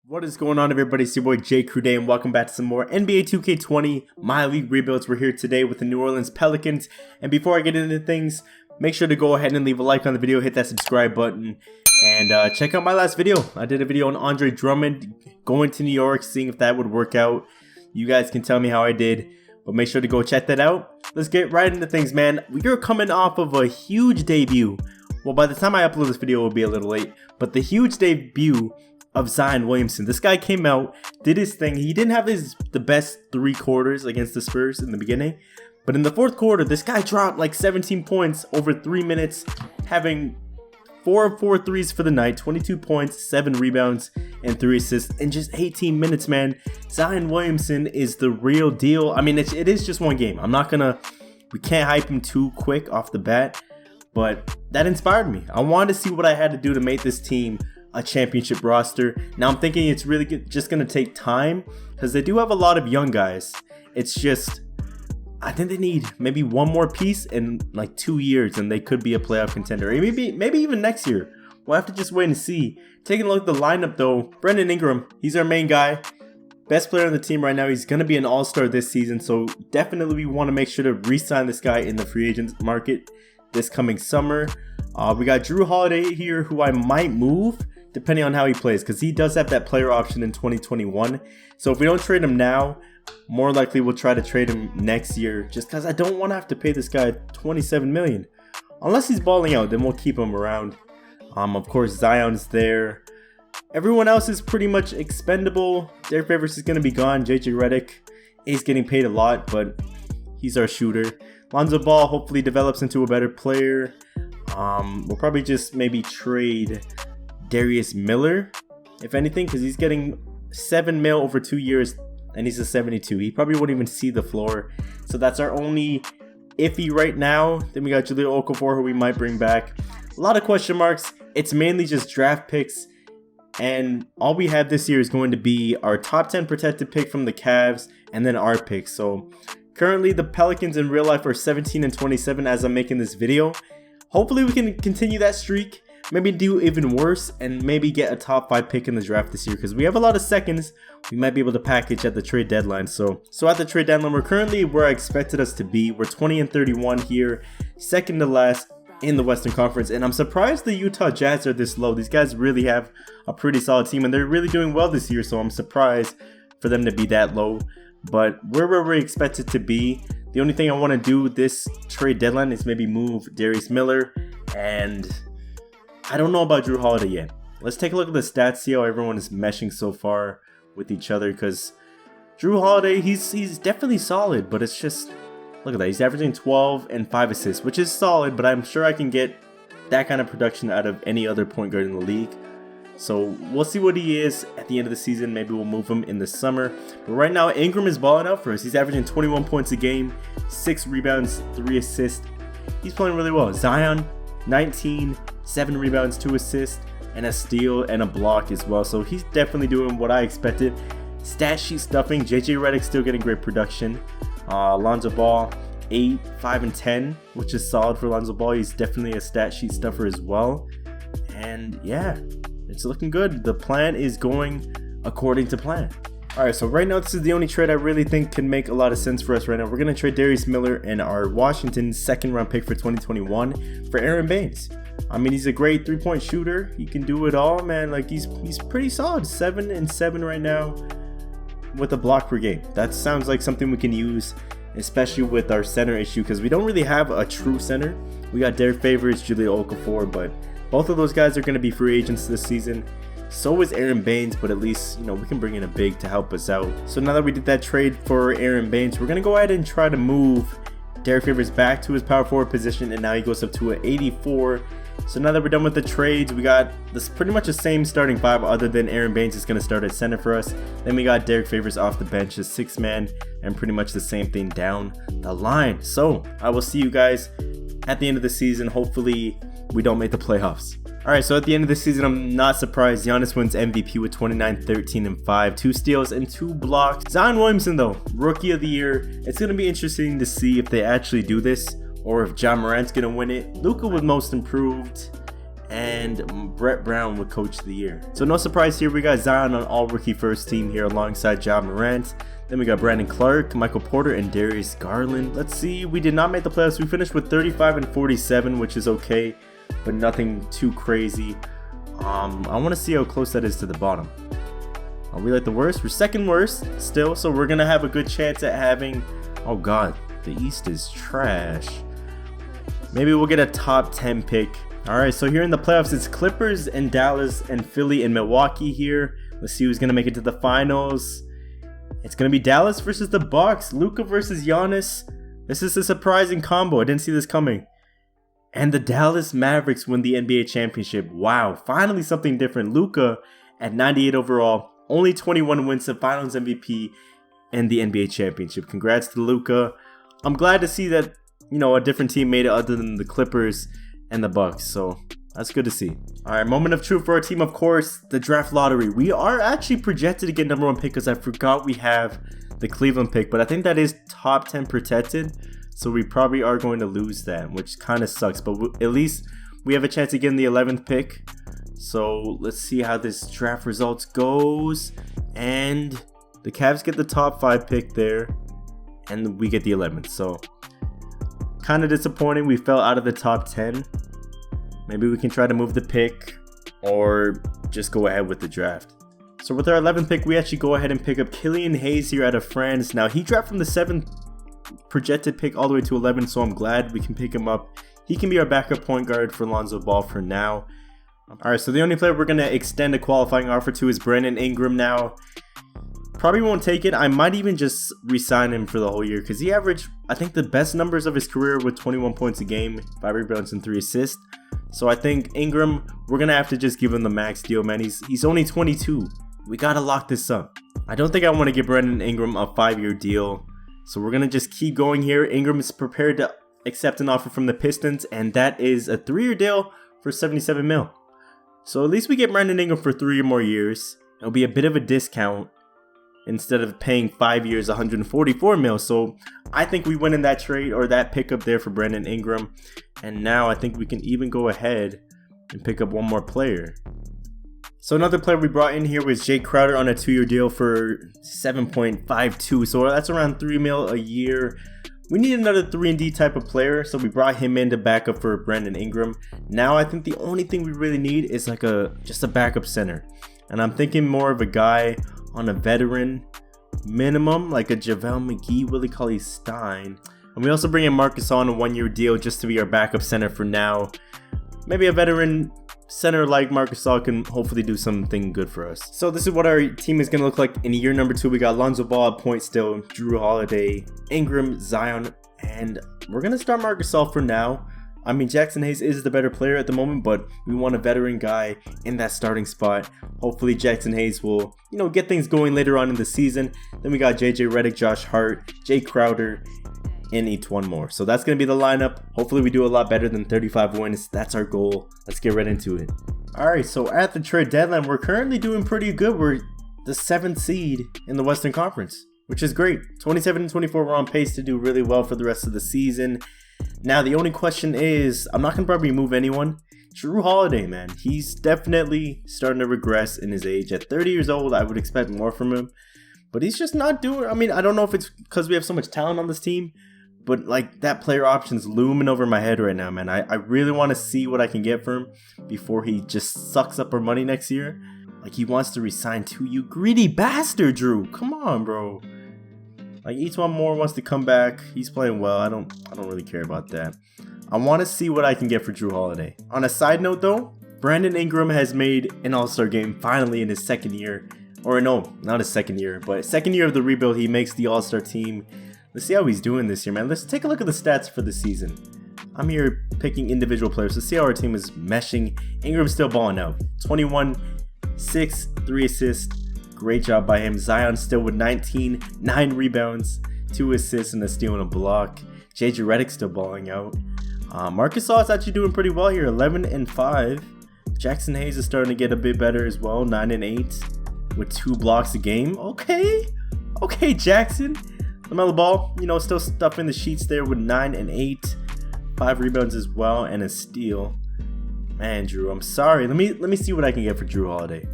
What is going on, everybody? It's your boy J Crew Day, and welcome back to some more NBA 2K20 My League Rebuilds. We're here today with the New Orleans Pelicans, and before I get into things, make sure to go ahead and leave a like on the video, hit that subscribe button, and check out my last video. I did a video on Andre Drummond going to New York, seeing if that would work out. You guys can tell me how I did, but make sure to go check that out. Let's get right into things, man. We're coming off of a huge debut. Well, by the time I upload this video, it will be a little late, but the huge debut of Zion Williamson. This guy came out, did his thing. He didn't have the best 3 quarters against the Spurs in the beginning, but in the 4th quarter, this guy dropped like 17 points over 3 minutes, having 4 of 4 threes for the night, 22 points, 7 rebounds, and 3 assists in just 18 minutes, man. Zion Williamson is the real deal. I mean, it is just one game. We can't hype him too quick off the bat, but that inspired me. I wanted to see what I had to do to make this team a championship roster. Now I'm thinking it's really just going to take time, because they do have a lot of young guys. It's just, I think they need maybe one more piece in like 2 years, and they could be a playoff contender. Or maybe even next year. We'll have to just wait and see. Taking a look at the lineup though, Brandon Ingram, he's our main guy. Best player on the team right now. He's going to be an all-star this season, so definitely we want to make sure to re-sign this guy in the free agent market this coming summer. We got Jrue Holiday here, who I might move depending on how he plays, because he does have that player option in 2021. So if we don't trade him now, more likely we'll try to trade him next year, just because I don't want to have to pay this guy $27 million. Unless he's balling out, then we'll keep him around. Of course, Zion's there. Everyone else is pretty much expendable. Derek Favors is going to be gone. JJ Redick is getting paid a lot, but he's our shooter. Lonzo Ball hopefully develops into a better player. We'll probably just maybe trade Darius Miller, if anything, because he's getting $7 million over 2 years, and he's a 72. He probably wouldn't even see the floor, so that's our only iffy right now. Then we got Jahlil Okafor, who we might bring back. A lot of question marks. It's mainly just draft picks, and all we have this year is going to be our top 10 protected pick from the Cavs, and then our picks. So currently the Pelicans in real life are 17-27 as I'm making this video. Hopefully we can continue that streak. Maybe do even worse and maybe get a top 5 pick in the draft this year, because we have a lot of seconds we might be able to package at the trade deadline. So at the trade deadline, we're currently where I expected us to be. We're 20-31 here, second to last in the Western Conference, and I'm surprised the Utah Jazz are this low. These guys really have a pretty solid team, and they're really doing well this year, so I'm surprised for them to be that low. But we're where we expected to be. The only thing I want to do this trade deadline is maybe move Darius Miller, and I don't know about Jrue Holiday yet. Let's take a look at the stats, see how everyone is meshing so far with each other, because Jrue Holiday, he's definitely solid, but it's just, look at that. He's averaging 12 and 5 assists, which is solid, but I'm sure I can get that kind of production out of any other point guard in the league. So we'll see what he is at the end of the season. Maybe we'll move him in the summer. But right now, Ingram is balling out for us. He's averaging 21 points a game, 6 rebounds, 3 assists. He's playing really well. Zion, 19, 7 rebounds, 2 assists, and a steal and a block as well. So he's definitely doing what I expected. Stat sheet stuffing. JJ Redick still getting great production. Lonzo Ball, 8, 5, and 10, which is solid for Lonzo Ball. He's definitely a stat sheet stuffer as well. And yeah, it's looking good. The plan is going according to plan. Alright, so right now this is the only trade I really think can make a lot of sense for us right now. We're going to trade Darius Miller and our Washington 2nd round pick for 2021 for Aaron Baines. I mean, he's a great 3-point shooter. He can do it all, man. Like, he's pretty solid. 7 and 7 right now with a block per game. That sounds like something we can use, especially with our center issue, because we don't really have a true center. We got Derek Favors, Jahlil Okafor, but both of those guys are going to be free agents this season. So is Aaron Baines, but at least, we can bring in a big to help us out. So now that we did that trade for Aaron Baines, we're going to go ahead and try to move Derek Favors back to his power forward position, and now he goes up to an 84. So now that we're done with the trades, we got this pretty much the same starting 5, other than Aaron Baines is going to start at center for us. Then we got Derek Favors off the bench as 6-man, and pretty much the same thing down the line. So I will see you guys at the end of the season. Hopefully we don't make the playoffs. Alright, so at the end of the season, I'm not surprised. Giannis wins MVP with 29, 13, and 5. 2 steals and 2 blocks. Zion Williamson, though, Rookie of the Year. It's going to be interesting to see if they actually do this, or if Ja Morant's going to win it. Luka was most improved. and Brett Brown with Coach of the Year. So no surprise here, we got Zion on all-rookie first team here alongside Ja Morant. Then we got Brandon Clark, Michael Porter, and Darius Garland. Let's see, we did not make the playoffs. We finished with 35 and 47, which is okay, but nothing too crazy. I want to see how close that is to the bottom. Are we like the worst? We're second worst still, so we're going to have a good chance at having... Oh god, the East is trash. Maybe we'll get a top 10 pick. Alright, so here in the playoffs, it's Clippers and Dallas and Philly and Milwaukee here. Let's see who's going to make it to the finals. It's going to be Dallas versus the Bucks. Luka versus Giannis. This is a surprising combo. I didn't see this coming. And the Dallas Mavericks win the NBA championship. Wow, finally something different. Luka at 98 overall. Only 21 wins to Finals MVP and the NBA championship. Congrats to Luka. I'm glad to see that, you know, a different team made it other than the Clippers and the Bucks. So that's good to see. All right, moment of truth for our team, of course, the draft lottery. We are actually projected to get number 1 pick because I forgot we have the Cleveland pick, but I think that is top 10 protected. So we probably are going to lose that, which kind of sucks, but at least we have a chance of getting the 11th pick. So let's see how this draft results goes. And the Cavs get the top 5 pick there, and we get the 11th. So kind of disappointing. We fell out of the top 10. Maybe we can try to move the pick or just go ahead with the draft. So with our 11th pick, we actually go ahead and pick up Killian Hayes here out of France. Now he dropped from the 7th projected pick all the way to 11, so I'm glad we can pick him up. He can be our backup point guard for Lonzo Ball for now. Alright, so the only player we're going to extend a qualifying offer to is Brandon Ingram now. Probably won't take it. I might even just re-sign him for the whole year because he averaged, I think, the best numbers of his career with 21 points a game, 5 rebounds, and 3 assists. So I think Ingram, we're going to have to just give him the max deal, man. He's only 22. We got to lock this up. I don't think I want to give Brandon Ingram a 5-year deal. So we're going to just keep going here. Ingram is prepared to accept an offer from the Pistons, and that is a 3-year deal for $77 million. So at least we get Brandon Ingram for 3 more years. It'll be a bit of a discount instead of paying 5 years, $144 million. So I think we win in that trade or that pickup there for Brandon Ingram. And now I think we can even go ahead and pick up one more player. So another player we brought in here was Jay Crowder on a 2-year deal for $7.52. So that's around $3 million a year. We need another 3-and-D type of player, so we brought him in to back up for Brandon Ingram. Now I think the only thing we really need is like just a backup center. And I'm thinking more of a guy on a veteran minimum, like a JaVale McGee, Willie Cauley-Stein. And we also bring in Marcus on a 1-year deal just to be our backup center for now. Maybe a veteran center like Marcus Gasol can hopefully do something good for us. So this is what our team is going to look like in year number 2. We got Lonzo Ball at point still, Drew Holiday, Ingram, Zion, and we're going to start Marcus Gasol for now. I mean, Jackson Hayes is the better player at the moment, but we want a veteran guy in that starting spot. Hopefully Jackson Hayes will, get things going later on in the season. Then we got JJ Redick, Josh Hart, Jay Crowder, and each one more. So that's going to be the lineup. Hopefully we do a lot better than 35 wins. That's our goal. Let's get right into it. Alright, so at the trade deadline, we're currently doing pretty good. We're the 7th seed in the Western Conference, which is great. 27 and 24, we're on pace to do really well for the rest of the season. Now, the only question is, I'm not going to probably move anyone. Drew Holiday, man, he's definitely starting to regress in his age. At 30 years old, I would expect more from him. But he's just not doing, I don't know if it's because we have so much talent on this team, but like that player option's looming over my head right now, man. I really want to see what I can get for him before he just sucks up our money next year. Like he wants to resign to you, greedy bastard, Drew. Come on, bro. Like each one more wants to come back. He's playing well. I don't really care about that. I want to see what I can get for Drew Holiday. On a side note though, Brandon Ingram has made an All-Star game finally in his second year. Or no, not his second year, but second year of the rebuild. He makes the All-Star team. Let's see how he's doing this year, man. Let's take a look at the stats for the season. I'm here picking individual players. Let's see how our team is meshing. Ingram's still balling out. 21, 6, 3 assists. Great job by him. Zion still with 19, 9 rebounds, 2 assists, and a steal and a block. JJ Redick still balling out. Marcus Gasol is actually doing pretty well here. 11 and 5. Jackson Hayes is starting to get a bit better as well. 9 and 8 with 2 blocks a game. Okay, Jackson. LaMelo Ball, still stuffing the sheets there with 9 and 8. 5 rebounds as well and a steal. Man, Drew, I'm sorry. Let me see what I can get for Drew Holiday.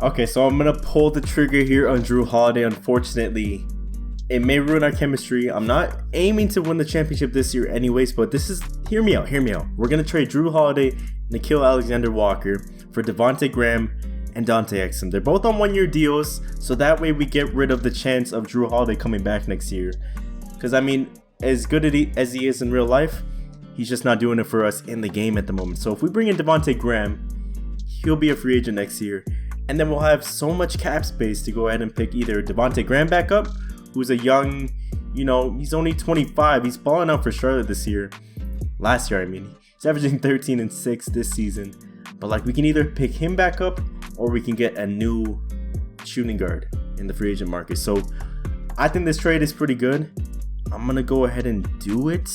Okay, so I'm gonna pull the trigger here on Drew Holiday. Unfortunately, it may ruin our chemistry. I'm not aiming to win the championship this year anyways, but this is, hear me out. We're gonna trade Drew Holiday, Nickeil Alexander-Walker for Devontae Graham and Dante Exum. They're both on 1-year deals, so that way we get rid of the chance of Drew Holiday coming back next year. Because I mean, as good as he is in real life, he's just not doing it for us in the game at the moment. So if we bring in Devontae Graham, he'll be a free agent next year. And then we'll have so much cap space to go ahead and pick either Devontae Graham back up, who's a young, he's only 25. He's balling out for Charlotte this year. Last year, I mean. He's averaging 13 and 6 this season. But like, we can either pick him back up or we can get a new shooting guard in the free agent market. So I think this trade is pretty good. I'm going to go ahead and do it.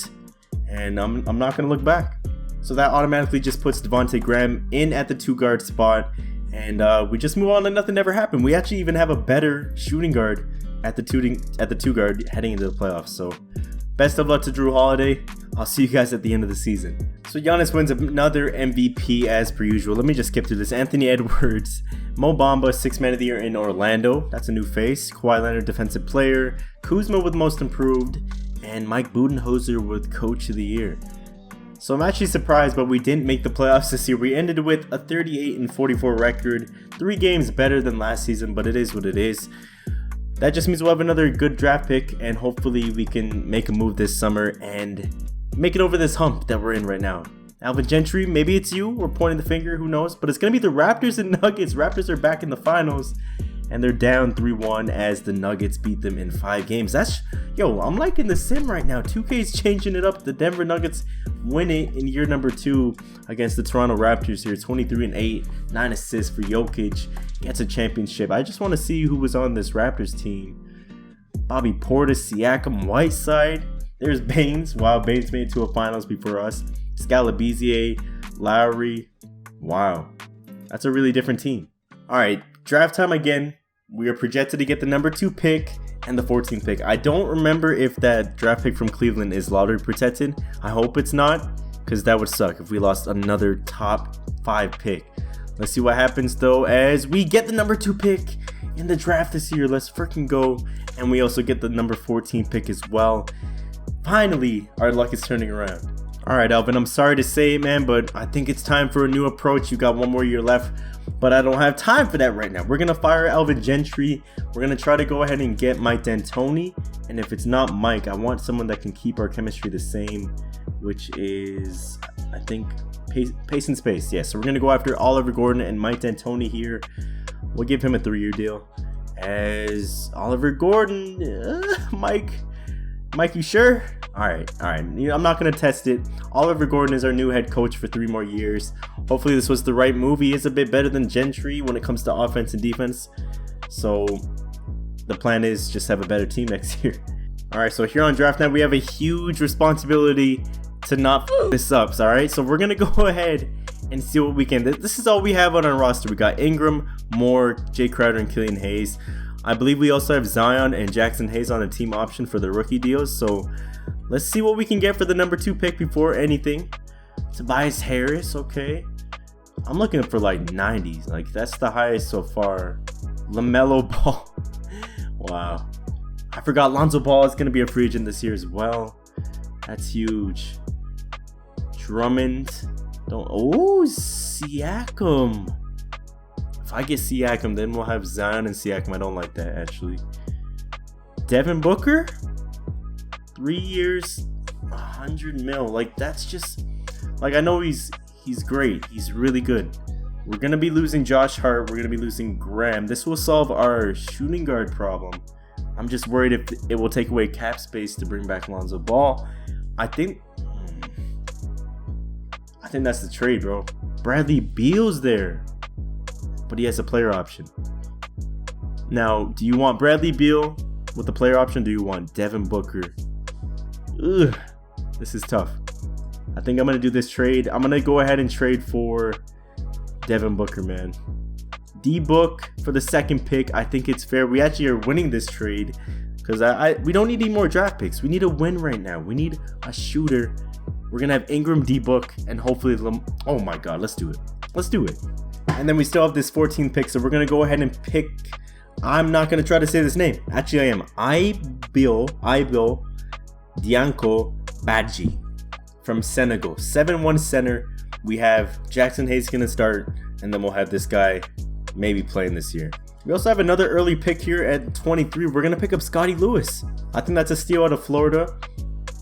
And I'm not going to look back. So that automatically just puts Devontae Graham in at the 2-guard spot. And we just move on and nothing ever happened. We actually even have a better shooting guard at the 2-guard heading into the playoffs. So best of luck to Drew Holiday. I'll see you guys at the end of the season. So Giannis wins another MVP as per usual. Let me just skip through this. Anthony Edwards, Mo Bamba, 6th Man of the Year in Orlando. That's a new face. Kawhi Leonard, Defensive Player. Kuzma with Most Improved. And Mike Budenholzer with Coach of the Year. So I'm actually surprised, but we didn't make the playoffs this year. We ended with a 38-44 record. 3 games better than last season, but it is what it is. That just means we'll have another good draft pick, and hopefully we can make a move this summer and make it over this hump that we're in right now. Alvin Gentry, maybe it's you. We're pointing the finger, who knows? But it's going to be the Raptors and Nuggets. Raptors are back in the finals, and they're down 3-1 as the Nuggets beat them in 5 games. I'm liking the sim right now. 2K's changing it up. The Denver Nuggets win it in year number 2 against the Toronto Raptors here. 23-8, 9 assists for Jokic. Gets a championship. I just want to see who was on this Raptors team. Bobby Portis, Siakam, Whiteside. There's Baines. Wow, Baines made it to a finals before us. Scalabizier, Lowry. Wow, that's a really different team. All right, draft time again. We are projected to get the number 2 pick and the 14th pick. I don't remember if that draft pick from Cleveland is lottery protected. I hope it's not, because that would suck if we lost another top 5 pick. Let's see what happens though as we get the number 2 pick in the draft this year. Let's freaking go. And we also get the number 14 pick as well. Finally, our luck is turning around. All right, Alvin, I'm sorry to say it, man, but I think it's time for a new approach. You got 1 more year left, but I don't have time for that right now. We're going to fire Alvin Gentry. We're going to try to go ahead and get Mike D'Antoni. And if it's not Mike, I want someone that can keep our chemistry the same, which is, I think, pace and space. Yeah, so we're going to go after Oliver Gordon and Mike D'Antoni here. We'll give him a 3-year deal. As Oliver Gordon, Mike, you sure? All right. I'm not going to test it. Oliver Gordon is our new head coach for 3 more years. Hopefully this was the right move. He is a bit better than Gentry when it comes to offense and defense. So the plan is just have a better team next year. All right, so here on draft night, we have a huge responsibility to not f this up. All right, so we're going to go ahead and see what we can. This is all we have on our roster. We got Ingram, Moore, Jay Crowder, and Killian Hayes. I believe we also have Zion and Jackson Hayes on a team option for the rookie deals. So let's see what we can get for the number 2 pick before anything. Tobias Harris, okay. I'm looking for like 90s. Like, that's the highest so far. LaMelo Ball. Wow. I forgot Lonzo Ball is going to be a free agent this year as well. That's huge. Drummond. Siakam. If I get Siakam, then we'll have Zion and Siakam. I don't like that, actually. Devin Booker? 3 years, 100 mil. Like, that's just... Like, I know he's great. He's really good. We're going to be losing Josh Hart. We're going to be losing Graham. This will solve our shooting guard problem. I'm just worried if it will take away cap space to bring back Lonzo Ball. I think that's the trade, bro. Bradley Beal's there, but he has a player option. Now, do you want Bradley Beal with the player option? Do you want Devin Booker? Ugh, this is tough. I think I'm going to do this trade. I'm going to go ahead and trade for Devin Booker, man. D-Book for the 2nd pick. I think it's fair. We actually are winning this trade because we don't need any more draft picks. We need a win right now. We need a shooter We're going to have Ingram, D-Book, and hopefully... Oh my god, let's do it. Let's do it. And then we still have this 14th pick, so we're going to go ahead and pick... I'm not going to try to say this name. Actually, I am. Ibil Dianko Badji from Senegal. 7-1 center. We have Jackson Hayes going to start, and then we'll have this guy maybe playing this year. We also have another early pick here at 23. We're going to pick up Scotty Lewis. I think that's a steal out of Florida.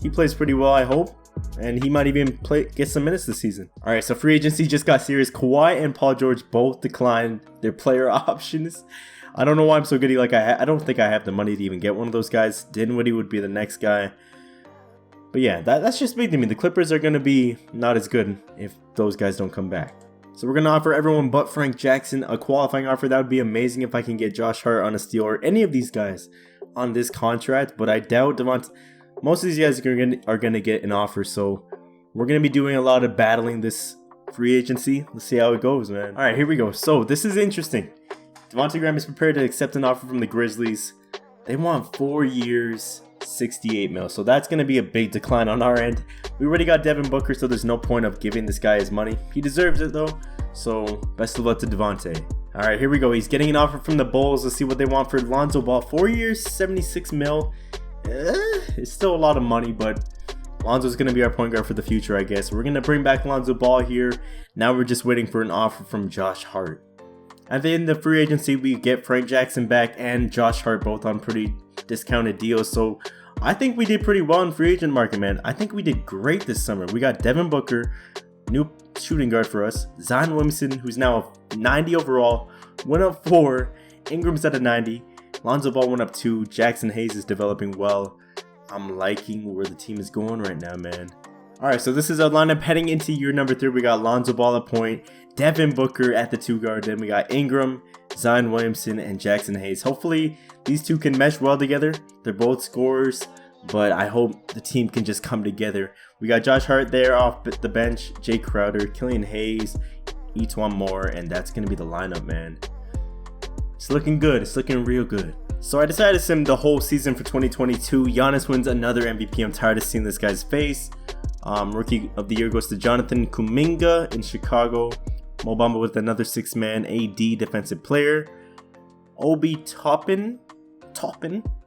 He plays pretty well, I hope. And he might even get some minutes this season. Alright, so free agency just got serious. Kawhi and Paul George both declined their player options. I don't know why I'm so goody. Like, I don't think I have the money to even get one of those guys. Dinwiddie would be the next guy. But yeah, that's just big to me. The Clippers are going to be not as good if those guys don't come back. So we're going to offer everyone but Frank Jackson a qualifying offer. That would be amazing if I can get Josh Hart on a steal or any of these guys on this contract. But I doubt most of these guys are going to get an offer. So we're going to be doing a lot of battling this free agency. Let's see how it goes, man. All right, here we go. So this is interesting. Devontae Graham is prepared to accept an offer from the Grizzlies. They want 4 years, 68 mil. So that's going to be a big decline on our end. We already got Devin Booker, so there's no point of giving this guy his money. He deserves it, though. So best of luck to Devontae. All right, here we go. He's getting an offer from the Bulls. Let's see what they want for Lonzo Ball. 4 years, 76 mil. It's still a lot of money, but Lonzo's going to be our point guard for the future, I guess. We're going to bring back Lonzo Ball here. Now we're just waiting for an offer from Josh Hart. At the end of the free agency, we get Frank Jackson back and Josh Hart both on pretty discounted deals. So I think we did pretty well in free agent market, man. I think we did great this summer. We got Devin Booker, new shooting guard for us. Zion Williamson, who's now a 90 overall, went up 4. Ingram's at a 90. Lonzo Ball went up 2. Jackson Hayes is developing well. I'm liking where the team is going right now, man. Alright, so this is our lineup heading into year number 3. We got Lonzo Ball at point, Devin Booker at the 2 guard. Then we got Ingram, Zion Williamson, and Jackson Hayes. Hopefully, these two can mesh well together. They're both scorers, but I hope the team can just come together. We got Josh Hart there off the bench, Jay Crowder, Killian Hayes, Etuan Moore, and that's going to be the lineup, man. It's looking good. It's looking real good. So I decided to sim the whole season for 2022. Giannis wins another MVP. I'm tired of seeing this guy's face. Rookie of the year goes to Jonathan Kuminga in Chicago. Mo Bamba with another 6-man AD defensive player. Obi Toppin,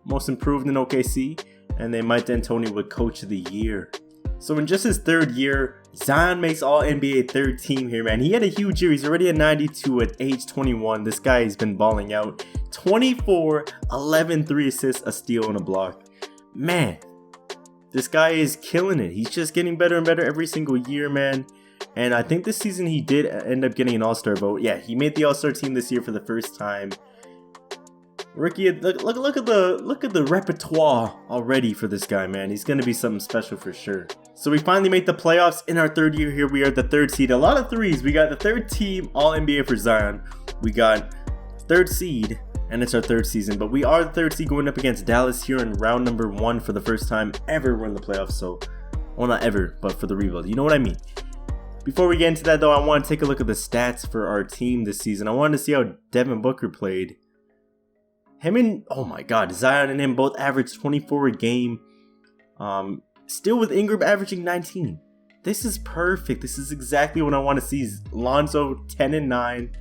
most improved in OKC. And then Mike D'Antoni with coach of the year. So in just his 3rd year, Zion makes all NBA 3rd team here, man. He had a huge year. He's already at 92 at age 21. This guy has been balling out. 24, 11, 3 assists, a steal, and a block. Man, this guy is killing it. He's just getting better and better every single year, man. And I think this season he did end up getting an All-Star vote. Yeah, he made the All-Star team this year for the first time. Rookie, look at the repertoire already for this guy, man. He's gonna be something special for sure. So we finally made the playoffs in our 3rd year here. We are the 3rd seed. A lot of threes. We got the 3rd team All NBA for Zion. We got 3rd seed, and it's our 3rd season. But we are the 3rd seed going up against Dallas here in round number 1 for the first time ever we're in the playoffs. So, well, not ever, but for the rebuild. You know what I mean. Before we get into that, though, I want to take a look at the stats for our team this season. I wanted to see how Devin Booker played. Him and, oh my god, Zion and him both averaged 24 a game. Still with Ingram averaging 19. This is perfect. This is exactly what I want to see. Lonzo 10-9.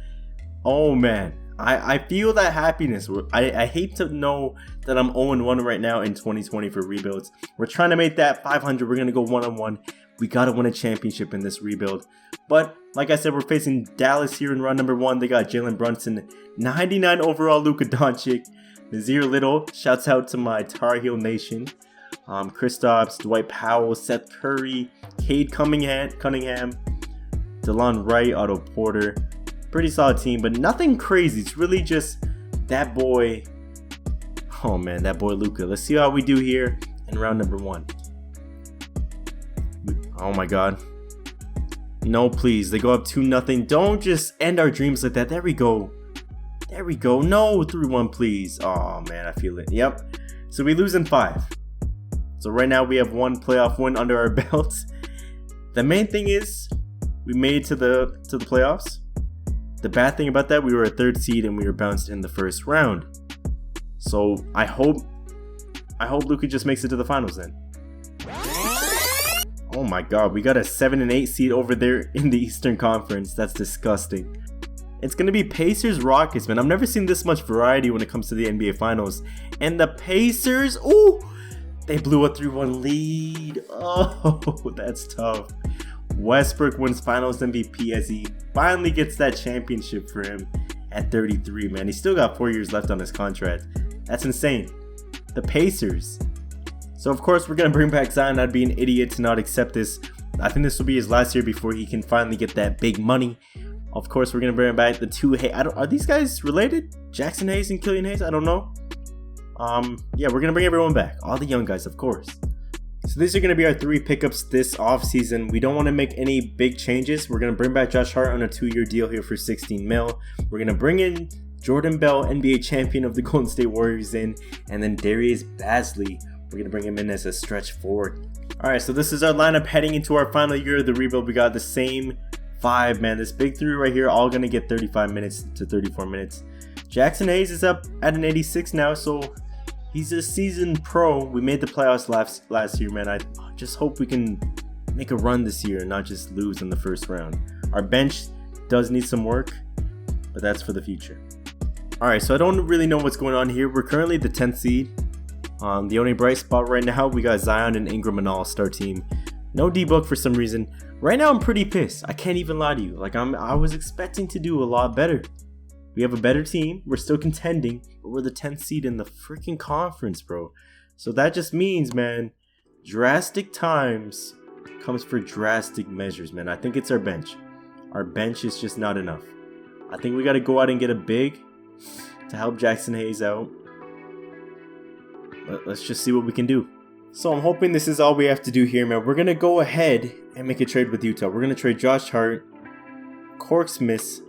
Oh man, I feel that happiness. I hate to know that I'm 0-1 right now in 2020 for rebuilds. We're trying to make that 500. We're going to go 1-1. We got to win a championship in this rebuild. But like I said, we're facing Dallas here in round number 1. They got Jalen Brunson, 99 overall Luka Doncic, Nazir Little. Shouts out to my Tar Heel Nation. Kristaps, Dwight Powell, Seth Curry, Cade Cunningham, DeLon Wright, Otto Porter. Pretty solid team, but nothing crazy. It's really just that boy. Oh man, that boy Luka. Let's see how we do here in round number 1. Oh my god. No, please. They go up 2-0. Don't just end our dreams like that. There we go. There we go. No, 3-1, please. Oh man, I feel it. Yep. So we lose in 5. So right now we have 1 playoff win under our belts. The main thing is we made it to the playoffs. The bad thing about that, we were a 3rd seed and we were bounced in the 1st round. So I hope Luka just makes it to the finals then. Oh my god, we got a 7 and 8 seed over there in the Eastern Conference. That's disgusting. It's going to be Pacers Rockets, man. I've never seen this much variety when it comes to the NBA Finals. And the Pacers, ooh, they blew a 3-1 lead. Oh, that's tough. Westbrook wins Finals MVP as he finally gets that championship for him at 33, man. He's still got 4 years left on his contract. That's insane. The Pacers. So, of course, we're going to bring back Zion. I'd be an idiot to not accept this. I think this will be his last year before he can finally get that big money. Of course, we're going to bring back the two. Are these guys related? Jackson Hayes and Killian Hayes? I don't know. Yeah, we're going to bring everyone back. All the young guys, of course. So these are going to be our 3 pickups this offseason. We don't want to make any big changes. We're going to bring back Josh Hart on a 2-year deal here for $16 million. We're going to bring in Jordan Bell, NBA champion of the Golden State Warriors in. And then Darius Bazley. We're going to bring him in as a stretch forward. Alright, so this is our lineup heading into our final year of the rebuild. We got the same 5, man. This big 3 right here, all going to get 35 minutes to 34 minutes. Jackson Hayes is up at an 86 now, so he's a seasoned pro. We made the playoffs last year, man. I just hope we can make a run this year and not just lose in the first round. Our bench does need some work, but that's for the future. Alright, so I don't really know what's going on here. We're currently the 10th seed. The only bright spot right now, we got Zion and Ingram and all-star team. No D-Book for some reason. Right now, I'm pretty pissed. I can't even lie to you. Like, I was expecting to do a lot better. We have a better team. We're still contending, but we're the 10th seed in the freaking conference, bro. So that just means, man, drastic times comes for drastic measures, man. I think it's our bench. Our bench is just not enough. I think we got to go out and get a big to help Jackson Hayes out. Let's just see what we can do. So I'm hoping this is all we have to do here, man. We're going to go ahead and make a trade with Utah. We're going to trade Josh Hart, Cork Smith,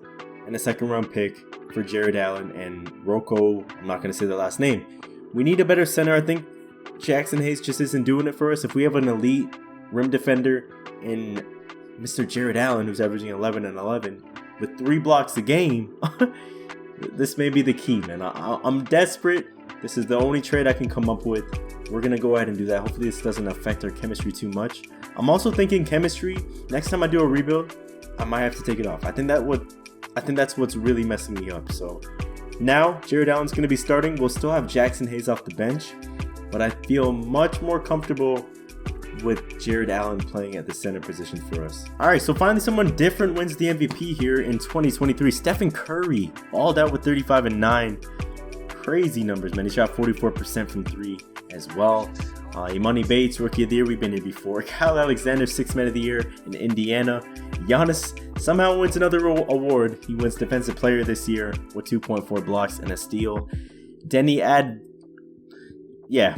and a 2nd round pick for Jared Allen and Rocco. I'm not going to say the last name. We need a better center. I think Jackson Hayes just isn't doing it for us. If we have an elite rim defender in Mr. Jared Allen, who's averaging 11 and 11 with 3 blocks a game, this may be the key, man. I'm desperate. This is the only trade I can come up with. We're going to go ahead and do that. Hopefully this doesn't affect our chemistry too much. I'm also thinking chemistry. Next time I do a rebuild, I might have to take it off. I think that's what's really messing me up. So now Jared Allen's going to be starting. We'll still have Jackson Hayes off the bench, but I feel much more comfortable with Jared Allen playing at the center position for us. Alright, so finally someone different wins the MVP here in 2023. Stephen Curry, balled out with 35 and 9. Crazy numbers, man. He shot 44% from 3 as well. Imani Bates, Rookie of the Year. We've been here before. Kyle Alexander, 6th Man of the Year in Indiana. Giannis somehow wins another award. He wins Defensive Player this year with 2.4 blocks and a steal. Denny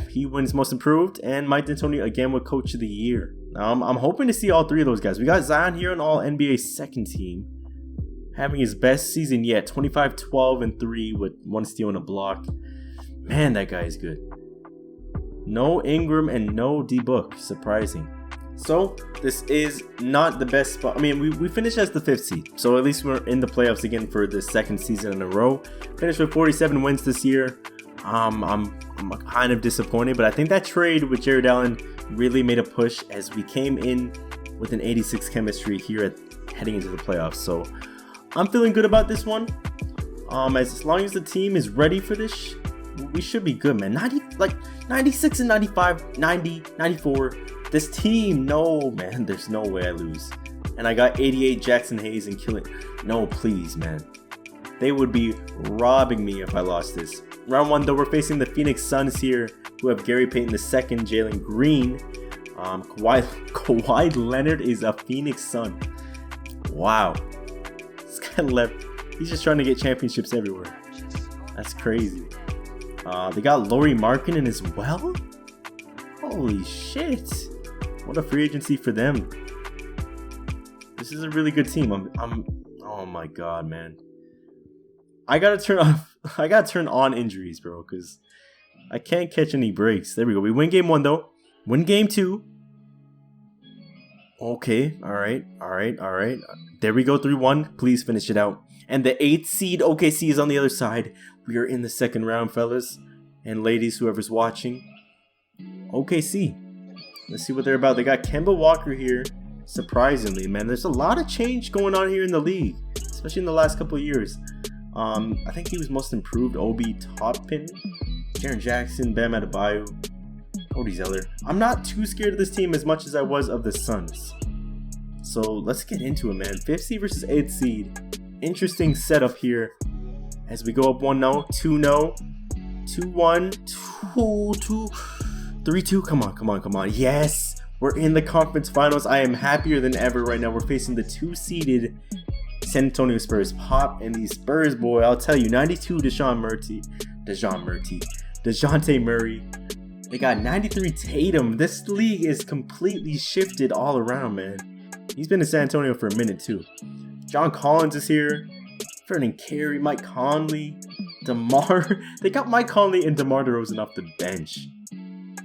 he wins Most Improved. And Mike D'Antoni again with Coach of the Year. Now, I'm hoping to see all 3 of those guys. We got Zion here on All NBA 2nd team, having his best season yet. 25, 12, and 3 with 1 steal and a block. Man, that guy is good. No Ingram and no D-Book. Surprising. So, this is not the best spot. I mean, we finished as the 5th seed. So, at least we're in the playoffs again for the 2nd season in a row. Finished with 47 wins this year. I'm kind of disappointed, but I think that trade with Jared Allen really made a push as we came in with an 86 chemistry here heading into the playoffs. So, I'm feeling good about this one. As long as the team is ready for this, we should be good, man. 96 and 95, 90, 94. This team, no, man, there's no way I lose. And I got 88 Jackson Hayes and Killian. No, please, man. They would be robbing me if I lost this. Round 1, though, we're facing the Phoenix Suns here, who have Gary Payton II, Jalen Green. Kawhi Leonard is a Phoenix Sun. Wow. This guy left. He's just trying to get championships everywhere. That's crazy. They got Lauri Markkanen as well? Holy shit. What a free agency for them. This is a really good team. Oh my god, man. I gotta turn on injuries, bro, because I can't catch any breaks. There we go. We win game 1, though. Win game 2. Okay. Alright. There we go. 3-1. Please finish it out. And the 8th seed OKC is on the other side. We are in the 2nd round, fellas and ladies, whoever's watching. OKC. Let's see what they're about. They got Kemba Walker here. Surprisingly, man, there's a lot of change going on here in the league, especially in the last couple of years. I think he was most improved. Obi Toppin, Jaren Jackson, Bam Adebayo, Cody Zeller. I'm not too scared of this team as much as I was of the Suns. So let's get into it, man. 5th seed versus 8th seed. Interesting setup here as we go up 1-0, 2-0, 2-1, 2-2, 3-2. Come on. Yes, we're in the conference finals. I am happier than ever right now. We're facing the 2-seeded San Antonio Spurs. Pop and these Spurs, boy, I'll tell you, 92 DeJounte Murray. They got 93 Tatum. This league is completely shifted all around, man. He's been in San Antonio for a minute too. John Collins is here. Ferdinand Carey, Mike Conley, DeMar. They got Mike Conley and DeMar DeRozan off the bench.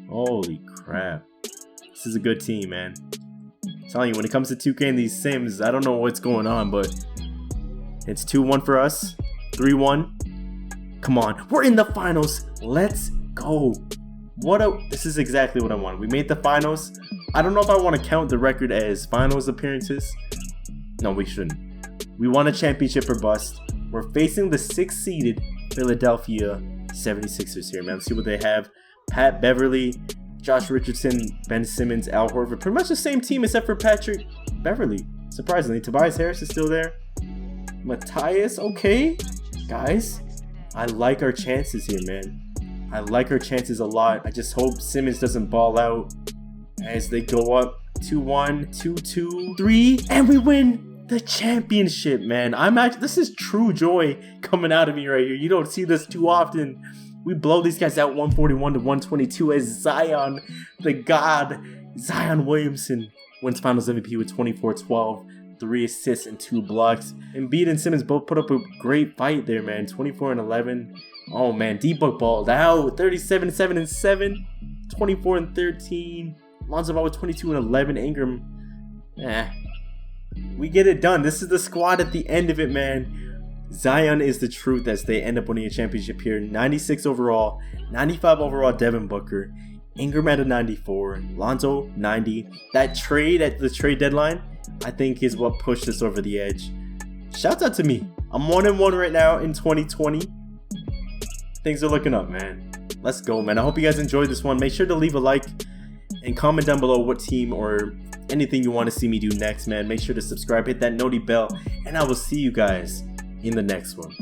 Holy crap. This is a good team, man. I'm telling you, when it comes to 2K and these Sims, I don't know what's going on, but it's 2-1 for us. 3-1. Come on. We're in the finals. Let's go. This is exactly what I want. We made the finals. I don't know if I want to count the record as finals appearances. No, we shouldn't. We won a championship or bust. We're facing the 6th-seeded Philadelphia 76ers here, man. Let's see what they have. Pat Beverly, Josh Richardson, Ben Simmons, Al Horford. Pretty much the same team except for Patrick Beverly. Surprisingly, Tobias Harris is still there. Matthias, okay. Guys, I like our chances here, man. I like our chances a lot. I just hope Simmons doesn't ball out as they go up 2-1, 2-2, 3, and we win the championship, man. This is true joy coming out of me right here. You don't see this too often. We blow these guys out 141 to 122 as Zion, the god, Zion Williamson wins Finals MVP with 24-12, 3 assists and 2 blocks. Embiid and Simmons both put up a great fight there, man. 24 and 11. Oh man, D-Book balled out. 37-7 and 7, 24 and 13. Lonzo Ball with 22 and 11. Ingram, we get it done. This is the squad at the end of it, man. Zion is the truth as they end up winning a championship here. 96 overall, 95 overall Devin Booker. Ingram at a 94, Lonzo 90. That trade at the trade deadline, I think, is what pushed us over the edge. Shouts out to me. I'm 1-1 right now in 2020. Things are looking up, man. Let's go, man. I hope you guys enjoyed this one. Make sure to leave a like and comment down below what team or anything you want to see me do next, man. Make sure to subscribe, hit that noti bell, and I will see you guys in the next one.